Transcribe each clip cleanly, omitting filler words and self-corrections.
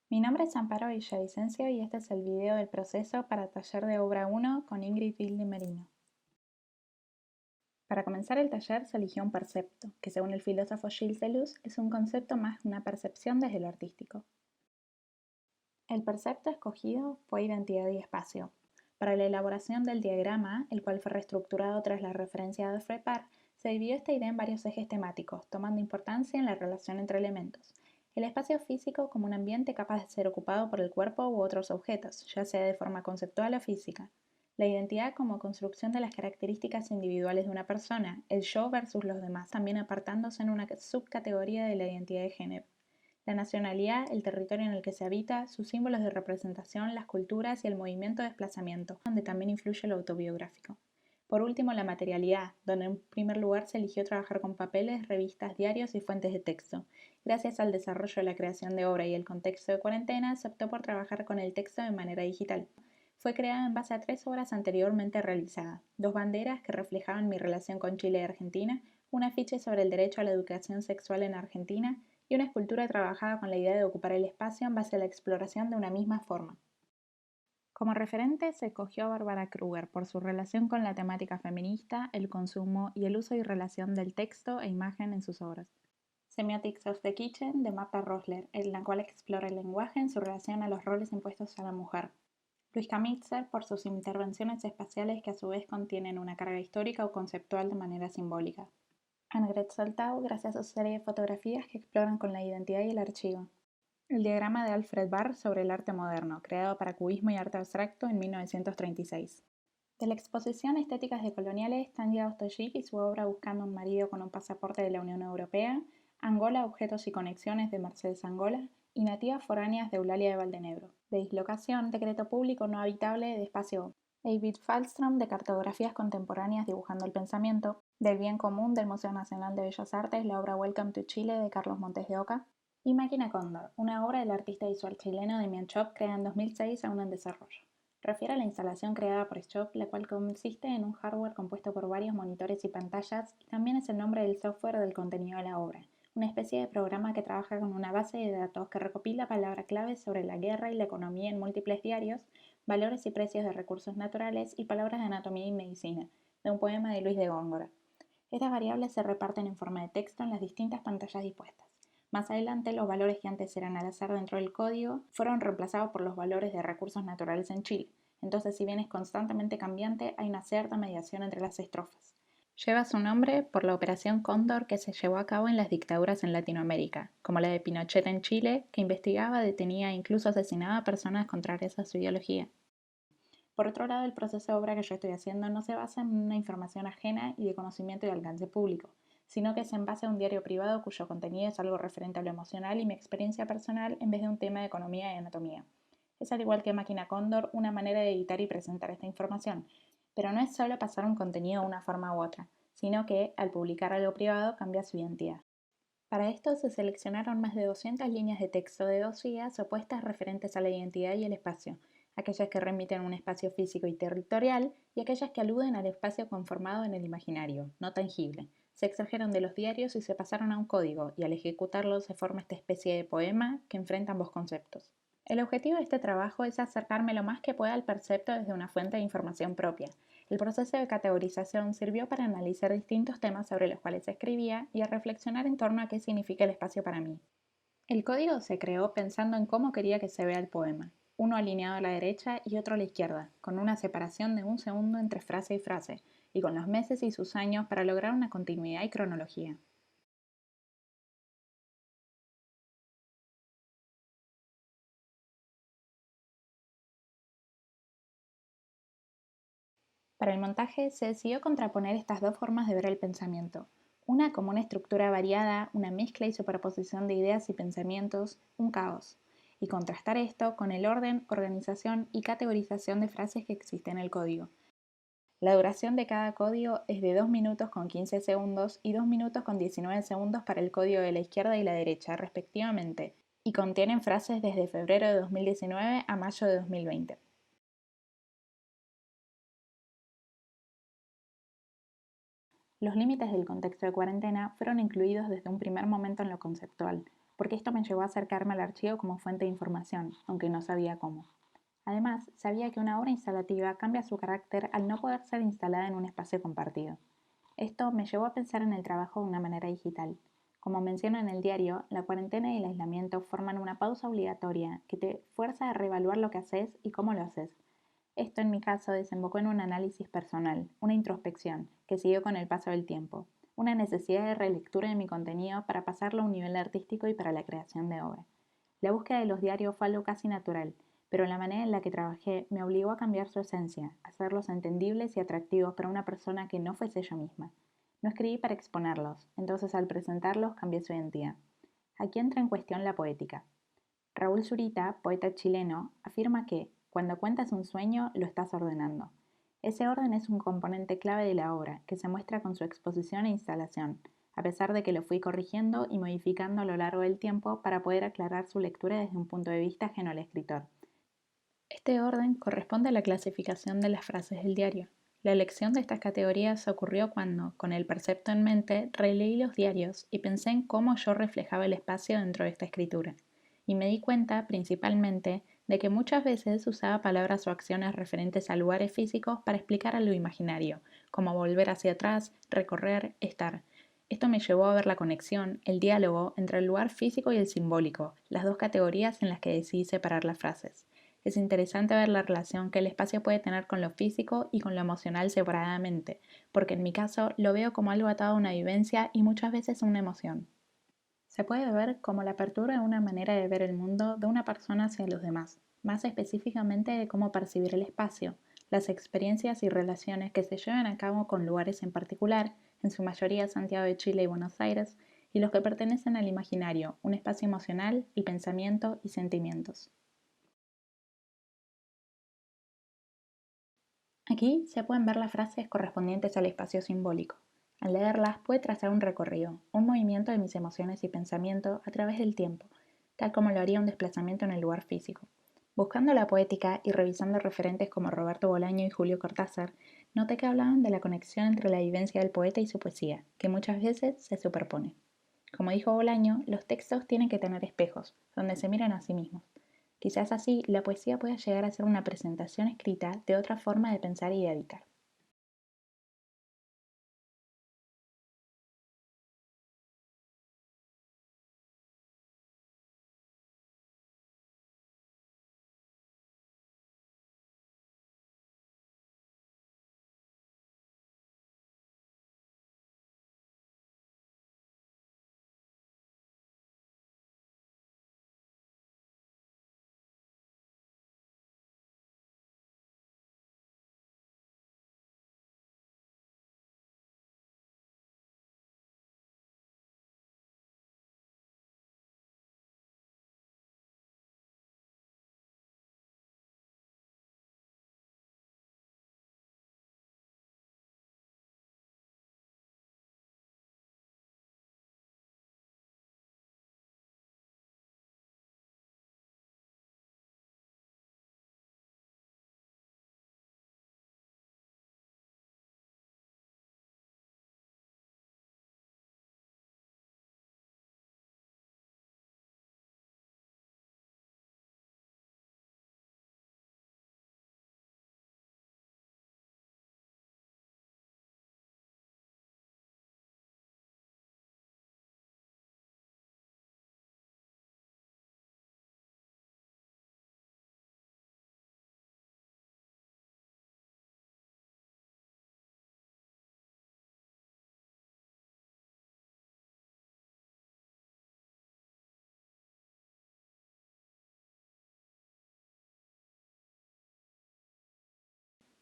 Mi nombre es Amparo Villavicencio y este es el video del proceso para Taller de Obra 1 con Ingrid Bildi Merino. Para comenzar el taller se eligió un percepto, que según el filósofo Gilles Deleuze es un concepto más que una percepción desde lo artístico. El percepto escogido fue identidad y espacio. Para la elaboración del diagrama, el cual fue reestructurado tras la referencia de Frepart, se dividió esta idea en varios ejes temáticos, tomando importancia en la relación entre elementos. El espacio físico como un ambiente capaz de ser ocupado por el cuerpo u otros objetos, ya sea de forma conceptual o física. La identidad como construcción de las características individuales de una persona, el yo versus los demás, también apartándose en una subcategoría de la identidad de género. La nacionalidad, el territorio en el que se habita, sus símbolos de representación, las culturas y el movimiento de desplazamiento, donde también influye lo autobiográfico. Por último, la materialidad, donde en primer lugar se eligió trabajar con papeles, revistas, diarios y fuentes de texto. Gracias al desarrollo de la creación de obra y el contexto de cuarentena, se optó por trabajar con el texto de manera digital. Fue creada en base a 3 obras anteriormente realizadas: 2 banderas que reflejaban mi relación con Chile y Argentina, un afiche sobre el derecho a la educación sexual en Argentina y una escultura trabajada con la idea de ocupar el espacio en base a la exploración de una misma forma. Como referente se escogió a Barbara Kruger por su relación con la temática feminista, el consumo y el uso y relación del texto e imagen en sus obras. Semiotics of the Kitchen, de Martha Rosler, en la cual explora el lenguaje en su relación a los roles impuestos a la mujer. Luis Kamitzer, por sus intervenciones espaciales que a su vez contienen una carga histórica o conceptual de manera simbólica. Annegret Soltau, gracias a su serie de fotografías que exploran con la identidad y el archivo. El diagrama de Alfred Barr sobre el arte moderno, creado para cubismo y arte abstracto en 1936. De la exposición Estéticas decoloniales, Tanja Ostojic y su obra Buscando un marido con un pasaporte de la Unión Europea, Angola, objetos y conexiones, de Mercedes Angola, y Nativas foráneas, de Eulalia de Valdenebro. De dislocación, decreto público no habitable de espacio David Falstrom, de cartografías contemporáneas dibujando el pensamiento. Del bien común, del Museo Nacional de Bellas Artes, la obra Welcome to Chile, de Carlos Montes de Oca. Y Máquina Cóndor, una obra del artista visual chileno Demian Chop, creada en 2006, aún en desarrollo. Refiere a la instalación creada por Schop, la cual consiste en un hardware compuesto por varios monitores y pantallas, y también es el nombre del software del contenido de la obra, una especie de programa que trabaja con una base de datos que recopila palabras claves sobre la guerra y la economía en múltiples diarios, valores y precios de recursos naturales y palabras de anatomía y medicina, de un poema de Luis de Góngora. Estas variables se reparten en forma de texto en las distintas pantallas dispuestas. Más adelante, los valores que antes eran al azar dentro del código fueron reemplazados por los valores de recursos naturales en Chile. Entonces, si bien es constantemente cambiante, hay una cierta mediación entre las estrofas. Lleva su nombre por la Operación Cóndor que se llevó a cabo en las dictaduras en Latinoamérica, como la de Pinochet en Chile, que investigaba, detenía e incluso asesinaba a personas contrarias a su ideología. Por otro lado, el proceso de obra que yo estoy haciendo no se basa en una información ajena y de conocimiento y alcance público, sino que es en base a un diario privado cuyo contenido es algo referente a lo emocional y mi experiencia personal en vez de un tema de economía y anatomía. Es, al igual que Máquina Cóndor, una manera de editar y presentar esta información, pero no es solo pasar un contenido de una forma u otra, sino que, al publicar algo privado, cambia su identidad. Para esto se seleccionaron más de 200 líneas de texto de 2 guías opuestas referentes a la identidad y el espacio, aquellas que remiten a un espacio físico y territorial y aquellas que aluden al espacio conformado en el imaginario, no tangible. Se extrajeron de los diarios y se pasaron a un código, y al ejecutarlo se forma esta especie de poema que enfrenta ambos conceptos. El objetivo de este trabajo es acercarme lo más que pueda al percepto desde una fuente de información propia. El proceso de categorización sirvió para analizar distintos temas sobre los cuales escribía y a reflexionar en torno a qué significa el espacio para mí. El código se creó pensando en cómo quería que se vea el poema, uno alineado a la derecha y otro a la izquierda, con una separación de un segundo entre frase y frase, y con los meses y sus años para lograr una continuidad y cronología. Para el montaje se decidió contraponer estas dos formas de ver el pensamiento, una como una estructura variada, una mezcla y superposición de ideas y pensamientos, un caos, y contrastar esto con el orden, organización y categorización de frases que existe en el código. La duración de cada código es de 2 minutos con 15 segundos y 2 minutos con 19 segundos para el código de la izquierda y la derecha, respectivamente, y contienen frases desde febrero de 2019 a mayo de 2020. Los límites del contexto de cuarentena fueron incluidos desde un primer momento en lo conceptual. porque esto me llevó a acercarme al archivo como fuente de información, aunque no sabía cómo. Además, sabía que una obra instalativa cambia su carácter al no poder ser instalada en un espacio compartido. Esto me llevó a pensar en el trabajo de una manera digital. Como menciono en el diario, la cuarentena y el aislamiento forman una pausa obligatoria que te fuerza a reevaluar lo que haces y cómo lo haces. Esto en mi caso desembocó en un análisis personal, una introspección, que siguió con el paso del tiempo, una necesidad de relectura de mi contenido para pasarlo a un nivel artístico y para la creación de obra. La búsqueda de los diarios fue algo casi natural, pero la manera en la que trabajé me obligó a cambiar su esencia, a hacerlos entendibles y atractivos para una persona que no fuese yo misma. No escribí para exponerlos, entonces al presentarlos cambié su identidad. Aquí entra en cuestión la poética. Raúl Zurita, poeta chileno, afirma que, cuando cuentas un sueño, lo estás ordenando. Ese orden es un componente clave de la obra, que se muestra con su exposición e instalación, a pesar de que lo fui corrigiendo y modificando a lo largo del tiempo para poder aclarar su lectura desde un punto de vista ajeno al escritor. Este orden corresponde a la clasificación de las frases del diario. La elección de estas categorías ocurrió cuando, con el percepto en mente, releí los diarios y pensé en cómo yo reflejaba el espacio dentro de esta escritura. Y me di cuenta, principalmente, de que muchas veces usaba palabras o acciones referentes a lugares físicos para explicar algo imaginario, como volver hacia atrás, recorrer, estar. Esto me llevó a ver la conexión, el diálogo entre el lugar físico y el simbólico, las dos categorías en las que decidí separar las frases. Es interesante ver la relación que el espacio puede tener con lo físico y con lo emocional separadamente, porque en mi caso lo veo como algo atado a una vivencia y muchas veces a una emoción. Se puede ver como la apertura de una manera de ver el mundo de una persona hacia los demás, más específicamente de cómo percibir el espacio, las experiencias y relaciones que se llevan a cabo con lugares en particular, en su mayoría Santiago de Chile y Buenos Aires, y los que pertenecen al imaginario, un espacio emocional y pensamiento y sentimientos. Aquí se pueden ver las frases correspondientes al espacio simbólico. Al leerlas puede trazar un recorrido, un movimiento de mis emociones y pensamiento a través del tiempo, tal como lo haría un desplazamiento en el lugar físico. Buscando la poética y revisando referentes como Roberto Bolaño y Julio Cortázar, noté que hablaban de la conexión entre la vivencia del poeta y su poesía, que muchas veces se superpone. Como dijo Bolaño, los textos tienen que tener espejos, donde se miran a sí mismos. Quizás así la poesía pueda llegar a ser una presentación escrita de otra forma de pensar y de editar.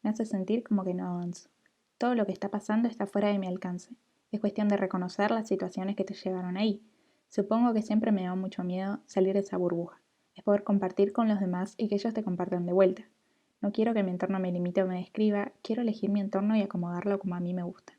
Me hace sentir como que no avanzo. Todo lo que está pasando está fuera de mi alcance. Es cuestión de reconocer las situaciones que te llegaron ahí. Supongo que siempre me da mucho miedo salir de esa burbuja. Es poder compartir con los demás y que ellos te compartan de vuelta. No quiero que mi entorno me limite o me describa, quiero elegir mi entorno y acomodarlo como a mí me gusta.